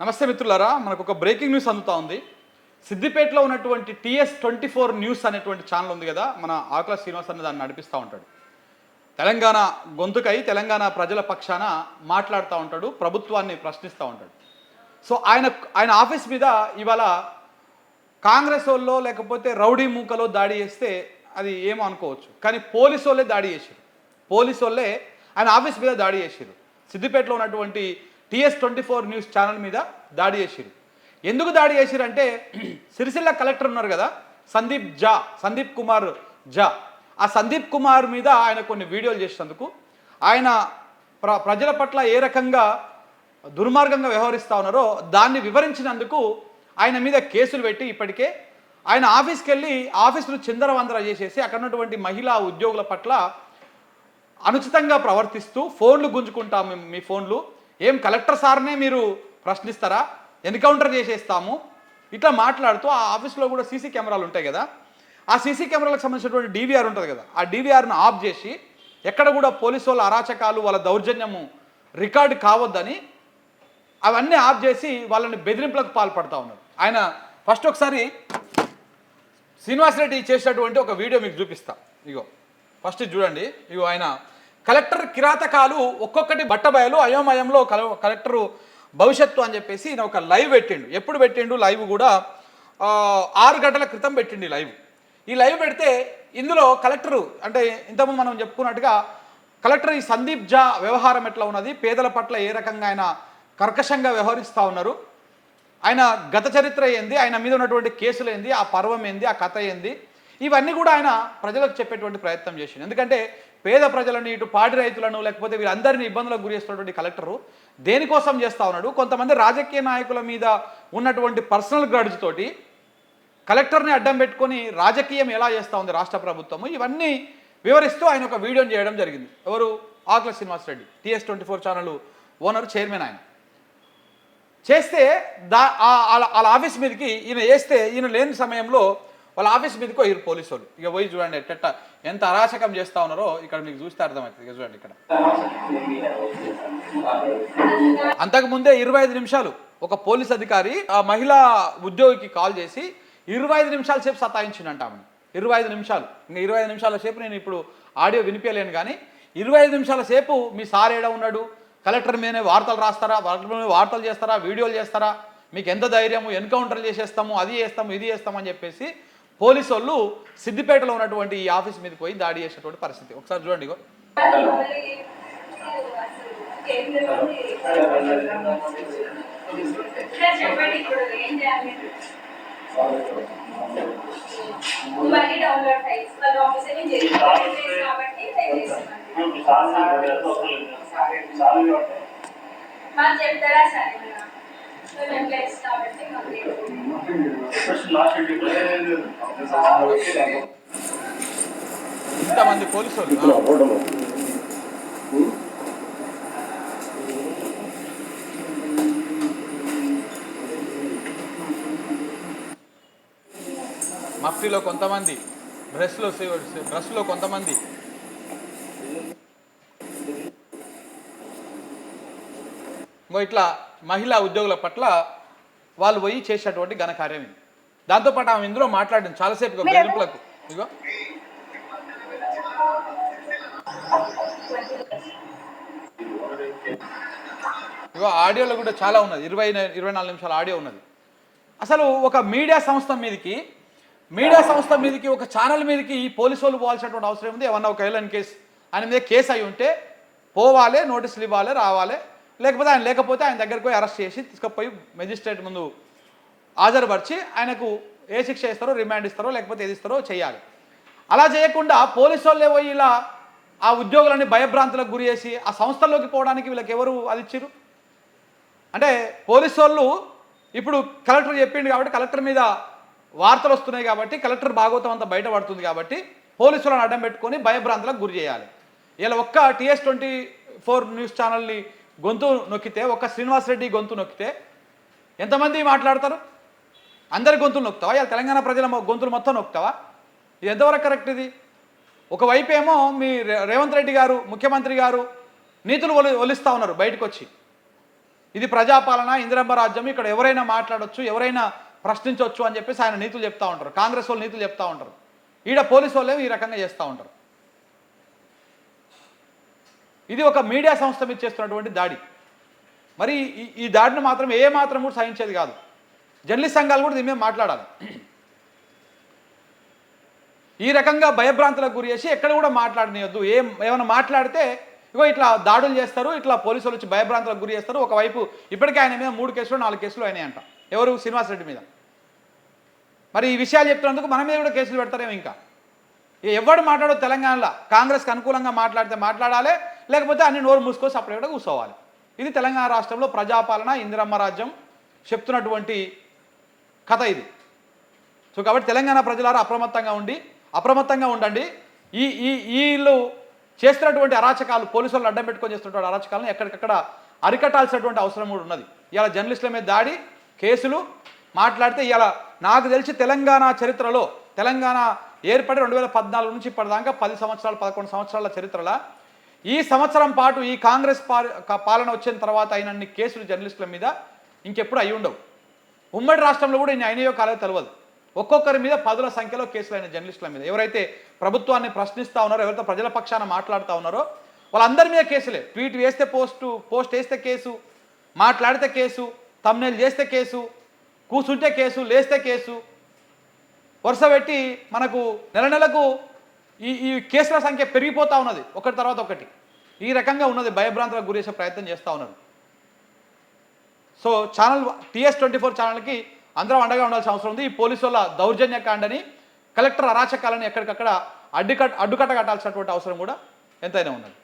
నమస్తే మిత్రులారా, మనకు ఒక బ్రేకింగ్ న్యూస్ అందుతా ఉంది. సిద్దిపేటలో ఉన్నటువంటి TS24 న్యూస్ అనేటువంటి ఛానల్ ఉంది కదా, మన ఆకుల శ్రీనివాస్ అన్న దాన్ని నడిపిస్తూ ఉంటాడు. తెలంగాణ గొంతుకై తెలంగాణ ప్రజల పక్షాన మాట్లాడుతూ ఉంటాడు, ప్రభుత్వాన్ని ప్రశ్నిస్తూ ఉంటాడు. సో ఆయన ఆఫీస్ మీద ఇవాళ కాంగ్రెస్ వాళ్ళో లేకపోతే రౌడీ మూకలో దాడి చేస్తే అది ఏమో అనుకోవచ్చు, కానీ పోలీసు వాళ్ళే దాడి చేశారు. పోలీసు వాళ్ళే ఆయన ఆఫీస్ మీద దాడి చేశారు. సిద్దిపేటలో ఉన్నటువంటి TS24 న్యూస్ ఛానల్ మీద దాడి చేసిరు. ఎందుకు దాడి చేసిరు అంటే, సిరిసిల్ల కలెక్టర్ ఉన్నారు కదా, సందీప్ కుమార్ జా, ఆ సందీప్ కుమార్ మీద ఆయన కొన్ని వీడియోలు చేసినందుకు, ఆయన ప్రజల పట్ల ఏ రకంగా దుర్మార్గంగా వ్యవహరిస్తూ ఉన్నారో దాన్ని వివరించినందుకు ఆయన మీద కేసులు పెట్టి ఇప్పటికే ఆయన ఆఫీస్కి వెళ్ళి ఆఫీసును చిందరవందర చేసేసి అక్కడ ఉన్నటువంటి మహిళా ఉద్యోగుల పట్ల అనుచితంగా ప్రవర్తిస్తూ ఫోన్లు గుంజుకుంటాం, మీ ఫోన్లు ఏం కలెక్టర్ సార్నే మీరు ప్రశ్నిస్తారా, ఎన్కౌంటర్ చేసేస్తాము, ఇట్లా మాట్లాడుతూ ఆ ఆఫీస్లో కూడా సీసీ కెమెరాలు ఉంటాయి కదా, ఆ సీసీ కెమెరాలకు సంబంధించినటువంటి DVR ఉంటుంది కదా, ఆ DVRను ఆఫ్ చేసి ఎక్కడ కూడా పోలీసు వాళ్ళ అరాచకాలు వాళ్ళ దౌర్జన్యము రికార్డు కావద్దని అవన్నీ ఆఫ్ చేసి వాళ్ళని బెదిరింపులకు పాల్పడతా ఉన్నారు. ఆయన ఫస్ట్ ఒకసారి శ్రీనివాసరెడ్డి చేసినటువంటి ఒక వీడియో మీకు చూపిస్తా. ఇగో ఫస్ట్ చూడండి. ఇగో ఆయన కలెక్టర్ కిరాతకాలు ఒక్కొక్కటి బట్టబయలు అయోమయంలో కలెక్టరు భవిష్యత్తు అని చెప్పేసి ఈయన ఒక లైవ్ పెట్టిండు. ఎప్పుడు పెట్టిండు లైవ్ కూడా 6 గంటల క్రితం పెట్టిండు లైవ్. ఈ లైవ్ పెడితే ఇందులో కలెక్టరు అంటే ఇంతకుముందు మనం చెప్పుకున్నట్టుగా కలెక్టర్ ఈ సందీప్ జా వ్యవహారం ఎట్లా ఉన్నది, పేదల పట్ల ఏ రకంగా ఆయన కర్కశంగా వ్యవహరిస్తూ ఉన్నారు, ఆయన గత చరిత్ర ఏంది, ఆయన మీద ఉన్నటువంటి కేసులు ఏంది, ఆ పర్వం ఏంది, ఆ కథ ఏంది, ఇవన్నీ కూడా ఆయన ప్రజలకు చెప్పేటువంటి ప్రయత్నం చేసింది. ఎందుకంటే పేద ప్రజలను, ఇటు పాడి రైతులను, లేకపోతే వీరందరినీ ఇబ్బందులకు గురి చేస్తున్నటువంటి కలెక్టరు దేనికోసం చేస్తూ ఉన్నాడు, కొంతమంది రాజకీయ నాయకుల మీద ఉన్నటువంటి పర్సనల్ గ్రడ్జ్ తోటి కలెక్టర్ని అడ్డం పెట్టుకొని రాజకీయం ఎలా చేస్తూ ఉంది రాష్ట్ర ప్రభుత్వము, ఇవన్నీ వివరిస్తూ ఆయన ఒక వీడియోని చేయడం జరిగింది. ఎవరు? Akula Srinivasa Reddy, TS24 channel owner, chairman. ఆయన చేస్తే వాళ్ళ ఆఫీస్ మీదకి ఈయన వేస్తే ఈయన లేని సమయంలో వాళ్ళ ఆఫీస్ మీదకి పోయారు పోలీసు వాళ్ళు. ఇక పోయి చూడండి ఎంత అరాచకం చేస్తూ ఉన్నారో ఇక్కడ మీకు చూస్తే అర్థమవుతుంది. ఇక చూడండి, ఇక్కడ అంతకుముందే 25 నిమిషాలు ఒక పోలీస్ అధికారి ఆ మహిళా ఉద్యోగికి కాల్ చేసి 25 నిమిషాల సేపు సతాయించిందంట ఆమెను. 25 నిమిషాలు. ఇంకా 25 నిమిషాల సేపు నేను ఇప్పుడు ఆడియో వినిపించలేను, కానీ 25 నిమిషాల సేపు మీ సార్ ఏడా ఉన్నాడు, కలెక్టర్ మీదనే వార్తలు రాస్తారా, వార్తలు చేస్తారా, వీడియోలు చేస్తారా, మీకు ఎంత ధైర్యము, ఎన్కౌంటర్ చేసేస్తాము, అది చేస్తాము, ఇది చేస్తామని చెప్పేసి పోలీసు వాళ్ళు సిద్దిపేటలో ఉన్నటువంటి ఈ ఆఫీస్ మీద పోయి దాడి చేసేటువంటి పరిస్థితి. ఒకసారి చూడండి. ఇగో ఇంతమంది పోలీసులు మఫ్టీలో కొంతమంది, డ్రెస్లో కొంతమంది, ఇంకో ఇట్లా మహిళా ఉద్యోగుల పట్ల వాళ్ళు పోయి చేసేటువంటి ఘనకార్యం ఇది. దాంతోపాటు ఆమె ఇందులో మాట్లాడింది చాలాసేపు బెదిరింపులకు. ఇగో ఆడియోలో కూడా చాలా ఉన్నది, 24 నిమిషాల ఆడియో ఉన్నది. అసలు ఒక మీడియా సంస్థ మీదకి ఒక ఛానల్ మీదకి ఈ పోలీసు వాళ్ళు పోవాల్సినటువంటి అవసరం ఉంది. ఏమన్నా ఒక ఏలన్ కేసు ఆయన మీద కేసు అయి ఉంటే పోవాలి, నోటీసులు ఇవ్వాలి, రావాలి, లేకపోతే ఆయన లేకపోతే ఆయన దగ్గరికి పోయి అరెస్ట్ చేసి తీసుకుపోయి మెజిస్ట్రేట్ ముందు హాజరుపరిచి ఆయనకు ఏ శిక్ష ఇస్తారో, రిమాండ్ ఇస్తారో, లేకపోతే ఏది ఇస్తారో చేయాలి. అలా చేయకుండా పోలీసు వాళ్ళే పోయి ఇలా ఆ ఉద్యోగులని భయభ్రాంతులకు గురి చేసి ఆ సంస్థల్లోకి పోవడానికి వీళ్ళకి ఎవరు అది ఇచ్చారు? అంటే పోలీసు వాళ్ళు ఇప్పుడు కలెక్టర్ చెప్పిండు కాబట్టి, కలెక్టర్ మీద వార్తలు వస్తున్నాయి కాబట్టి, కలెక్టర్ భాగవతం అంతా బయటపడుతుంది కాబట్టి పోలీసులను అడ్డం పెట్టుకొని భయభ్రాంతులకు గురి చేయాలి. ఇలా ఒక్క TS24 న్యూస్ ఛానల్ని గొంతు నొక్కితే, ఒక్క శ్రీనివాసరెడ్డి గొంతు నొక్కితే ఎంతమంది మాట్లాడతారు? అందరి గొంతులు నొక్కుతావా? ఇలా తెలంగాణ ప్రజల గొంతులు మొత్తం నొక్కుతావా? ఇది ఎంతవరకు కరెక్ట్? ఇది ఒకవైపు ఏమో మీ రేవంత్ రెడ్డి గారు, ముఖ్యమంత్రి గారు నీతులు ఒలిస్తూ ఉన్నారు బయటకు వచ్చి, ఇది ప్రజాపాలన, ఇందిరమ్మ రాజ్యం, ఇక్కడ ఎవరైనా మాట్లాడొచ్చు, ఎవరైనా ప్రశ్నించవచ్చు అని చెప్పేసి ఆయన నీతులు చెప్తా ఉంటారు. కాంగ్రెస్ వాళ్ళు నీతులు చెప్తా ఉంటారు. ఈడ పోలీసు వాళ్ళే ఈ రకంగా చేస్తూ ఉంటారు. ఇది ఒక మీడియా సంస్థ మీద చేస్తున్నటువంటి దాడి. మరి ఈ దాడిని మాత్రం ఏ మాత్రం కూడా సహించేది కాదు. జర్నలిస్ట్ సంఘాలు కూడా దీని మీద మాట్లాడాలి. ఈ రకంగా భయభ్రాంతులకు గురి చేసి ఎక్కడ కూడా మాట్లాడనియొద్దు. ఏమైనా మాట్లాడితే ఇగో ఇట్లా దాడులు చేస్తారు, ఇట్లా పోలీసులు వచ్చి భయభ్రాంతులకు గురి చేస్తారు. ఒకవైపు ఇప్పటికే ఆయన మీద 3 కేసులు 4 కేసులు అయినాయంట. ఎవరు? శ్రీనివాసరెడ్డి మీద. మరి ఈ విషయాలు చెప్తున్నందుకు మన మీద కూడా కేసులు పెడతారేమో. ఇంకా ఎవడు మాట్లాడో తెలంగాణలో కాంగ్రెస్కి అనుకూలంగా మాట్లాడితే మాట్లాడాలి, లేకపోతే అన్ని నోరు మూసుకొని సపరేట్గా కూర్చోవాలి. ఇది తెలంగాణ రాష్ట్రంలో ప్రజాపాలన, ఇందిరమ్మ రాజ్యం చెప్తున్నటువంటి కథ ఇది. సో కాబట్టి తెలంగాణ ప్రజలారా అప్రమత్తంగా ఉండండి. వీళ్ళు చేస్తున్నటువంటి అరాచకాలు, పోలీసులను అడ్డం పెట్టుకొని చేస్తున్నటువంటి అరాచకాలను ఎక్కడికక్కడ అరికట్టాల్సినటువంటి అవసరం కూడా ఉన్నది. ఇలా జర్నలిస్టుల మీద దాడి, కేసులు మాట్లాడితే ఇలా నాకు తెలిసి తెలంగాణ చరిత్రలో, తెలంగాణ ఏర్పడి 2014 నుంచి ఇప్పటిదాకా 10 సంవత్సరాలు 11 సంవత్సరాల చరిత్రలో ఈ సంవత్సరం పాటు ఈ కాంగ్రెస్ పాలన వచ్చిన తర్వాత అయినన్ని కేసులు జర్నలిస్టుల మీద ఇంకెప్పుడు అయి ఉండవు. ఉమ్మడి రాష్ట్రంలో కూడా ఇన్ని అయినాయో కాలేదో తెలియదు. ఒక్కొక్కరి మీద 10ల సంఖ్యలో కేసులు అయిన జర్నలిస్టుల మీద, ఎవరైతే ప్రభుత్వాన్ని ప్రశ్నిస్తూ ఉన్నారో, ఎవరైతే ప్రజల పక్షాన మాట్లాడుతూ ఉన్నారో వాళ్ళందరి మీద కేసులే. ట్వీట్ వేస్తే పోస్ట్ వేస్తే కేసు, మాట్లాడితే కేసు, థంబ్నెయిల్ చేస్తే కేసు, కూర్చుంటే కేసు, లేస్తే కేసు, వరుస పెట్టి మనకు నెలకు ఈ కేసుల సంఖ్య పెరిగిపోతూ ఉన్నది, ఒకటి తర్వాత ఒకటి. ఈ రకంగా ఉన్నది. భయభ్రాంతులకు గురి చేసే ప్రయత్నం చేస్తూ ఉన్నారు. సో ఛానల్ TS24 ఛానల్కి అందరం అండగా ఉండాల్సిన అవసరం ఉంది. ఈ పోలీసు వల్ల దౌర్జన్యకాండని, కలెక్టర్ అరాచకాలని ఎక్కడికక్కడ అడ్డుకట్ట కట్టాల్సినటువంటి అవసరం కూడా ఎంతైనా ఉన్నది.